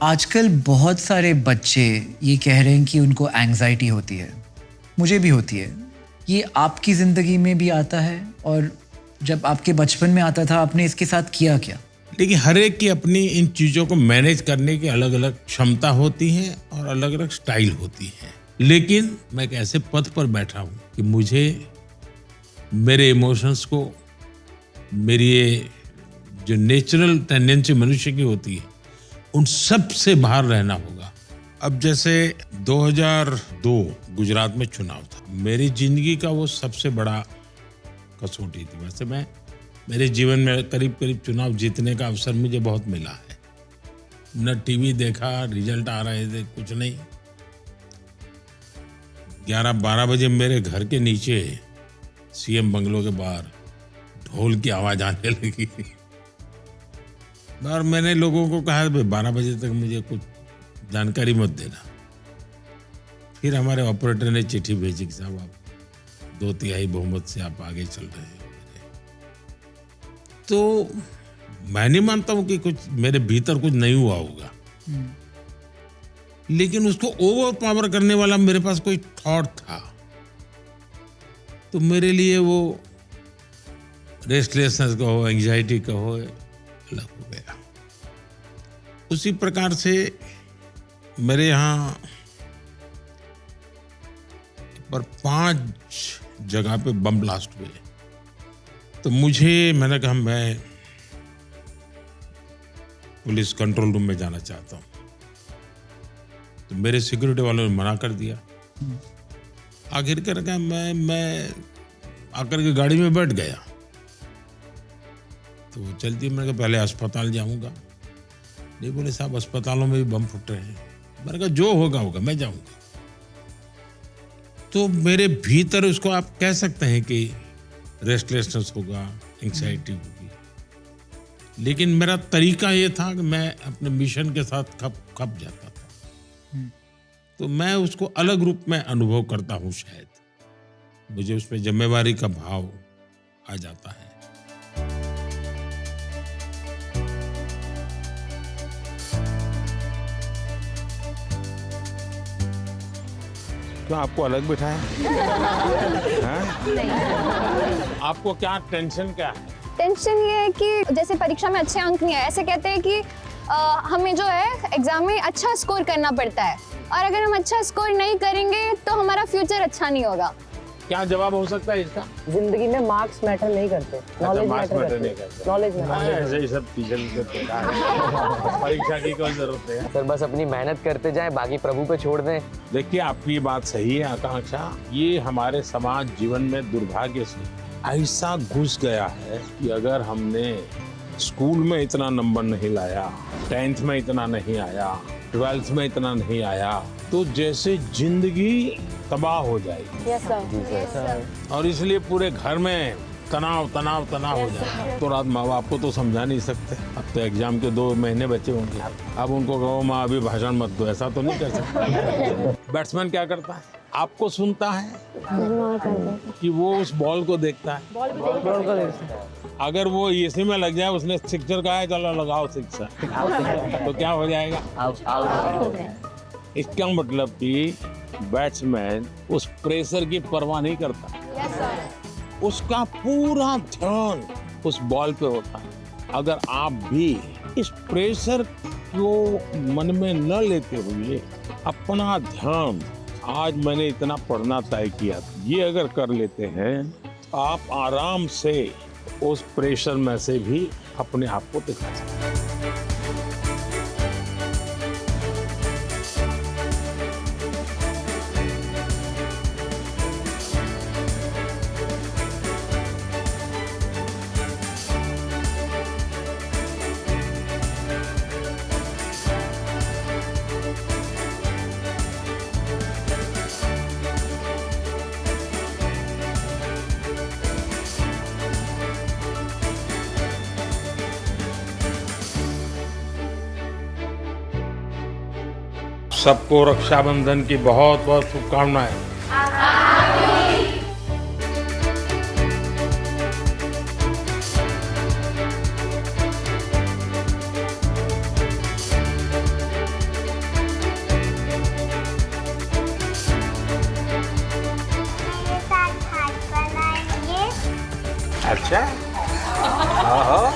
आजकल बहुत सारे बच्चे ये कह रहे हैं कि उनको एंग्जाइटी होती है। मुझे भी होती है। ये आपकी ज़िंदगी में भी आता है? और जब आपके बचपन में आता था आपने इसके साथ किया क्या? देखिए, हर एक की अपनी इन चीज़ों को मैनेज करने की अलग अलग क्षमता होती है और अलग अलग स्टाइल होती है। लेकिन मैं एक ऐसे पद पर बैठा हूँ कि मुझे मेरे इमोशंस को, मेरी ये जो नेचुरल टेंडेंसी मनुष्य की होती है, उन सब से बाहर रहना होगा। अब जैसे 2002 गुजरात में चुनाव था, मेरी जिंदगी का वो सबसे बड़ा कसौटी थी। वैसे मेरे जीवन में करीब करीब चुनाव जीतने का अवसर मुझे बहुत मिला है। न टीवी देखा, रिजल्ट आ रहे थे, कुछ नहीं। 11-12 बजे मेरे घर के नीचे सीएम बंगलों के बाहर ढोल की आवाज आने लगी और मैंने लोगों को कहा, भाई 12 बजे तक मुझे कुछ जानकारी मत देना। फिर हमारे ऑपरेटर ने चिट्ठी भेजी कि साहब आप 2/3 बहुमत से आप आगे चल रहे हैं। तो मैं नहीं मानता हूं कि कुछ मेरे भीतर कुछ नहीं हुआ होगा, लेकिन उसको ओवर पावर करने वाला मेरे पास कोई थॉट था। तो मेरे लिए वो रेस्टलेसनेस कहो, एंग्जाइटी कहो, अलग हो गया। उसी प्रकार से मेरे यहाँ पर 5 जगह पे बम ब्लास्ट हुए। तो मैंने कहा मैं पुलिस कंट्रोल रूम में जाना चाहता हूँ। तो मेरे सिक्योरिटी वालों ने मना कर दिया। आखिर कर क्या मैं आकर के गाड़ी में बैठ गया। तो वो चलती, मैंने कहा पहले अस्पताल जाऊंगा। नहीं, बोले साहब अस्पतालों में भी बम फूट रहे हैं। मैंने कहा जो होगा होगा, मैं जाऊंगा। तो मेरे भीतर उसको आप कह सकते हैं कि रेस्टलेसनेस होगा, एंग्जाइटी होगी, लेकिन मेरा तरीका ये था कि मैं अपने मिशन के साथ खप जाता था। तो मैं उसको अलग रूप में अनुभव करता हूँ। शायद मुझे उसमें जिम्मेवारी का भाव आ जाता है। क्यों, आपको अलग बिठाया? आपको क्या टेंशन क्या है? टेंशन ये है कि जैसे परीक्षा में अच्छे अंक नहीं आए, ऐसे कहते हैं कि हमें जो है एग्जाम में अच्छा स्कोर करना पड़ता है, और अगर हम अच्छा स्कोर नहीं करेंगे तो हमारा फ्यूचर अच्छा नहीं होगा। क्या जवाब हो सकता है इसका? जिंदगी में मार्क्स मैटर नहीं करते, नॉलेज मैटर नहीं करते। Knowledge matter. सब परीक्षा की कोई जरूरत है सर, बस अपनी मेहनत करते जाएं, बाकी प्रभु पे छोड़ दें। देखिए, आपकी बात सही है आकांक्षा। ये हमारे समाज जीवन में दुर्भाग्य से ऐसा घुस गया है कि अगर हमने स्कूल में इतना नंबर नहीं लाया, 10th में इतना नहीं आया, 12th में इतना नहीं आया, तो जैसे जिंदगी तबाह हो जाएगी। Yes sir. और इसलिए पूरे घर में तनाव हो जाए। तो रात माँ बाप को तो समझा नहीं सकते। अब तो एग्जाम के 2 महीने बचे होंगे। अब उनको कहो माँ अभी भाषण मत दो, ऐसा तो नहीं कर सकते। बैट्समैन क्या करता है? आपको सुनता है कि वो उस बॉल को देखता है। अगर वो इसी में लग जाए, उसने सिक्सर कहा है, चलो लगाओ सिक्सर, तो क्या हो जाएगा? इसका मतलब कि बैट्समैन उस प्रेशर की परवाह नहीं करता। उसका पूरा ध्यान उस बॉल पे होता है। अगर आप भी इस प्रेशर को मन में न लेते हुए अपना ध्यान, आज मैंने इतना पढ़ना तय किया, ये अगर कर लेते हैं, तो आप आराम से उस प्रेशर में से भी अपने आप को दिखा सकते हैं। सबको रक्षाबंधन की बहुत बहुत शुभकामनाएं। अच्छा हाँ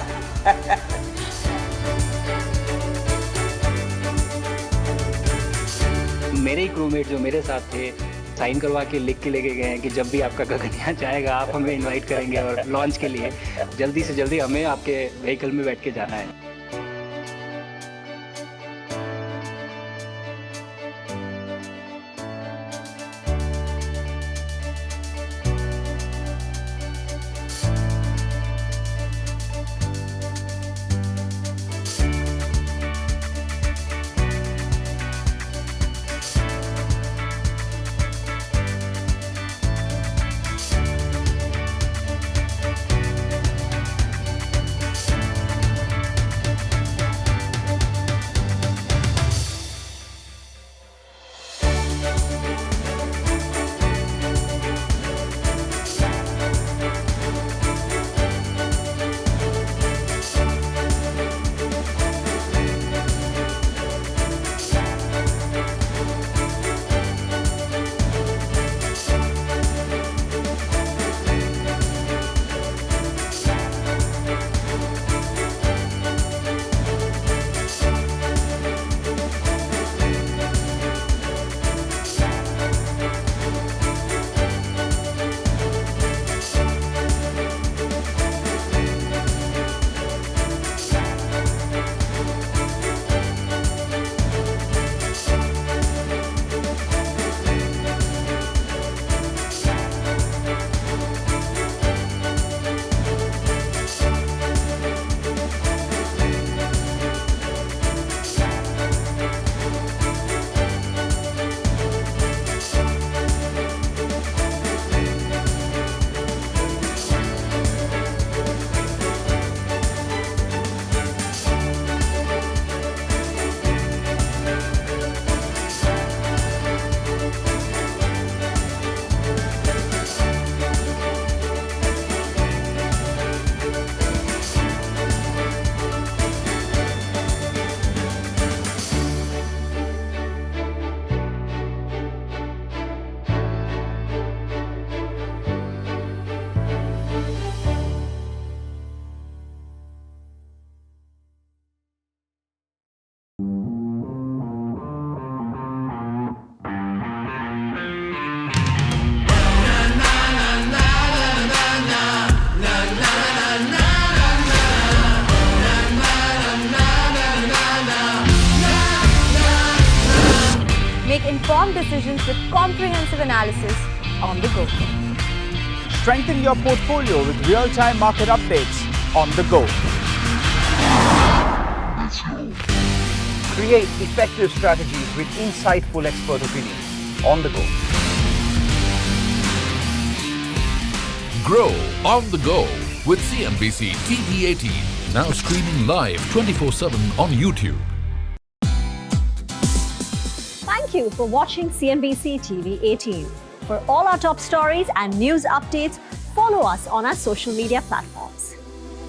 मेरे ही क्रूमेट जो मेरे साथ थे साइन करवा के लिख के लेके गए हैं कि जब भी आपका गगन यहाँ जाएगा आप हमें इनवाइट करेंगे और लॉन्च के लिए जल्दी से जल्दी हमें आपके व्हीकल में बैठ के जाना है। Make informed decisions with comprehensive analysis on the go. Strengthen your portfolio with real-time market updates on the go. Create effective strategies with insightful expert opinions on the go. Grow on the go with CNBC TV 18. Now streaming live 24/7 on YouTube. Thank you for watching CNBC TV 18. For all our top stories and news updates, follow us on our social media platforms.